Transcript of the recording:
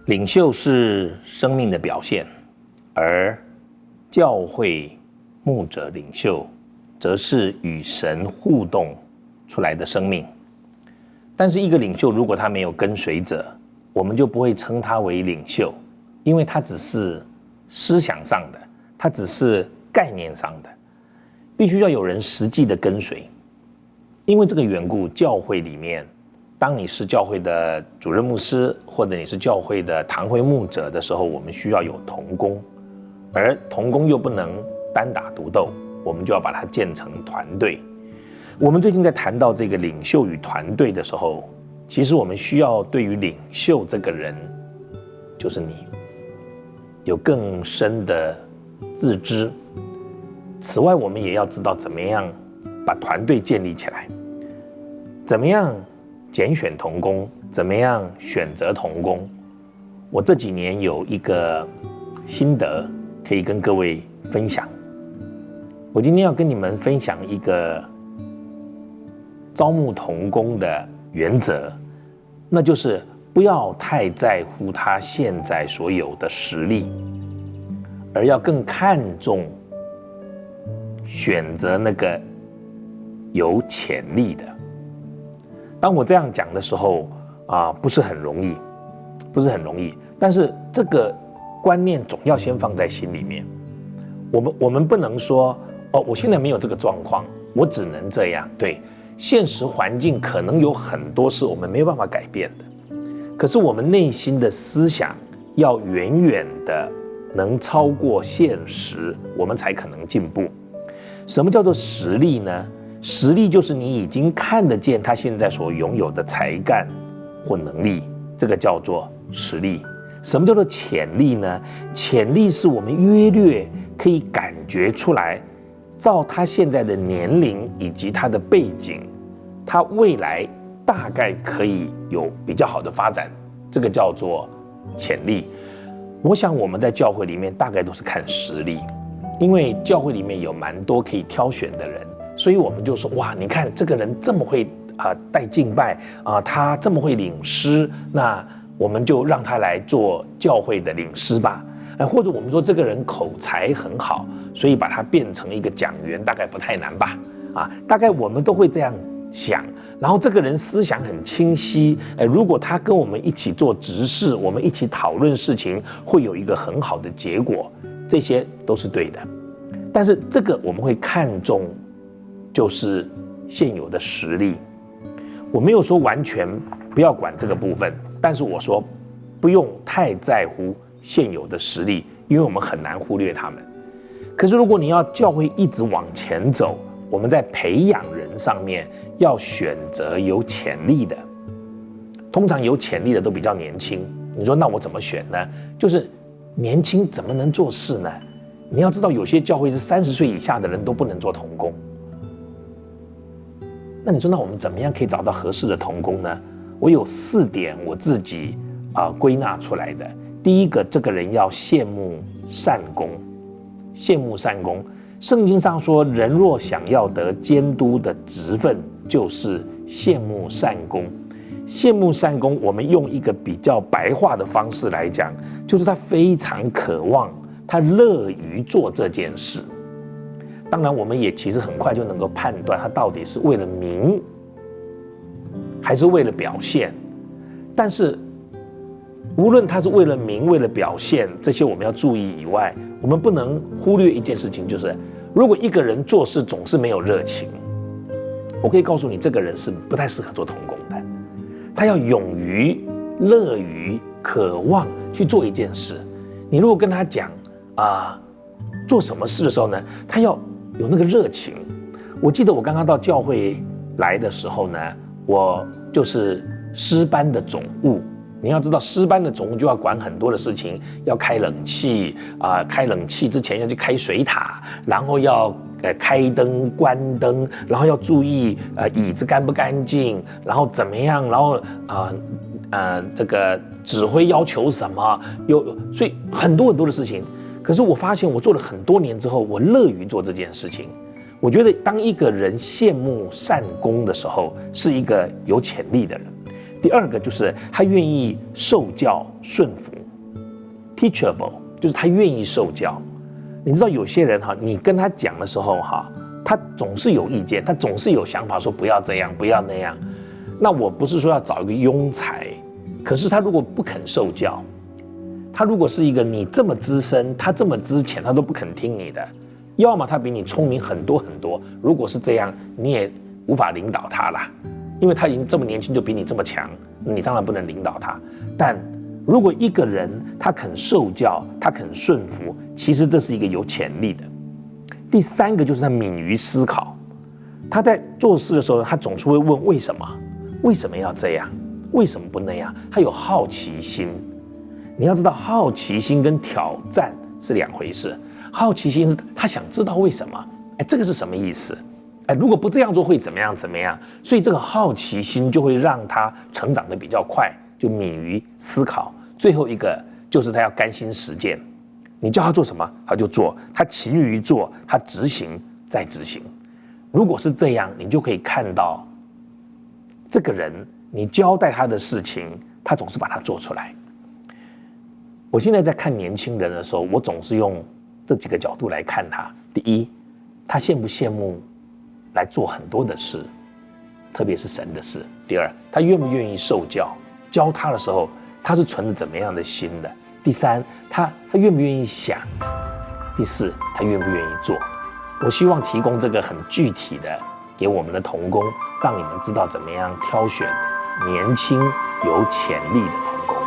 领袖是生命的表现，而教会牧者领袖则是与神互动出来的生命。但是一个领袖如果他没有跟随者，我们就不会称他为领袖，因为他只是思想上的，他只是概念上的，必须要有人实际的跟随。因为这个缘故，教会里面当你是教会的主任牧师，或者你是教会的堂会牧者的时候，我们需要有同工，而同工又不能单打独斗，我们就要把它建成团队。我们最近在谈到这个领袖与团队的时候，其实我们需要对于领袖这个人，就是你，有更深的自知。此外，我们也要知道怎么样把团队建立起来，怎么样拣选同工，怎么样选择同工。我这几年有一个心得可以跟各位分享。我今天要跟你们分享一个招募同工的原则，那就是不要太在乎他现在所有的实力，而要更看重选择那个有潜力的。当我这样讲的时候不是很容易，但是这个观念总要先放在心里面。我们不能说我现在没有这个状况，我只能这样。对，现实环境可能有很多是我们没有办法改变的，可是我们内心的思想要远远的能超过现实，我们才可能进步。什么叫做实力呢？实力就是你已经看得见他现在所拥有的才干或能力，这个叫做实力。什么叫做潜力呢？潜力是我们约略可以感觉出来，照他现在的年龄以及他的背景，他未来大概可以有比较好的发展，这个叫做潜力。我想我们在教会里面大概都是看实力，因为教会里面有蛮多可以挑选的人，所以我们就说哇，你看这个人这么会带敬拜他这么会领诗，那我们就让他来做教会的领诗吧。或者我们说这个人口才很好，所以把他变成一个讲员，大概不太难吧？大概我们都会这样想。然后这个人思想很清晰，如果他跟我们一起做执事，我们一起讨论事情，会有一个很好的结果，这些都是对的。但是这个我们会看重就是现有的实力。我没有说完全不要管这个部分，但是我说不用太在乎现有的实力，因为我们很难忽略他们。可是如果你要教会一直往前走，我们在培养人上面要选择有潜力的。通常有潜力的都比较年轻，你说那我怎么选呢？就是年轻怎么能做事呢？你要知道有些教会是30岁以下的人都不能做同工。那你说那我们怎么样可以找到合适的同工呢？我有4点我自己归纳出来的。第一个，这个人要羡慕善功。羡慕善功，圣经上说，人若想要得监督的职分，就是羡慕善功。羡慕善功，我们用一个比较白话的方式来讲，就是他非常渴望，他乐于做这件事。当然我们也其实很快就能够判断他到底是为了名还是为了表现。但是无论他是为了名为了表现，这些我们要注意以外，我们不能忽略一件事情，就是如果一个人做事总是没有热情，我可以告诉你这个人是不太适合做同工的。他要勇于乐于渴望去做一件事。你如果跟他讲做什么事的时候呢，他要有那个热情。我记得我刚刚到教会来的时候呢，我就是诗班的总务。你要知道诗班的总务就要管很多的事情，要开冷气开冷气之前要去开水塔，然后要开灯关灯，然后要注意椅子干不干净，然后怎么样，然后这个指挥要求什么，所以很多的事情。可是我发现我做了很多年之后，我乐于做这件事情。我觉得当一个人羡慕善功的时候，是一个有潜力的人。第二个就是他愿意受教顺服。teachable， 就是他愿意受教。你知道有些人哈，你跟他讲的时候哈，他总是有意见，他总是有想法，说不要这样，不要那样。那我不是说要找一个庸才，可是他如果不肯受教，他如果是一个你这么资深，他这么资浅，他都不肯听你的，要么他比你聪明很多很多。如果是这样，你也无法领导他啦，因为他已经这么年轻就比你这么强，你当然不能领导他。但如果一个人他肯受教，他肯顺服，其实这是一个有潜力的。第三个就是他敏于思考，他在做事的时候，他总是会问为什么，为什么要这样，为什么不那样？他有好奇心。你要知道，好奇心跟挑战是两回事。好奇心是他想知道为什么，这个是什么意思？如果不这样做会怎么样怎么样？所以这个好奇心就会让他成长得比较快，就敏于思考。最后一个就是他要甘心实践，你叫他做什么他就做，他勤于做，他执行再执行。如果是这样，你就可以看到这个人，你交代他的事情，他总是把它做出来。我现在在看年轻人的时候，我总是用这几个角度来看他。第一，他羡不羡慕来做很多的事，特别是神的事。第二，他愿不愿意受教，教他的时候他是存着怎么样的心的。第三，他愿不愿意想。第四，他愿不愿意做。我希望提供这个很具体的给我们的同工，让你们知道怎么样挑选年轻有潜力的同工。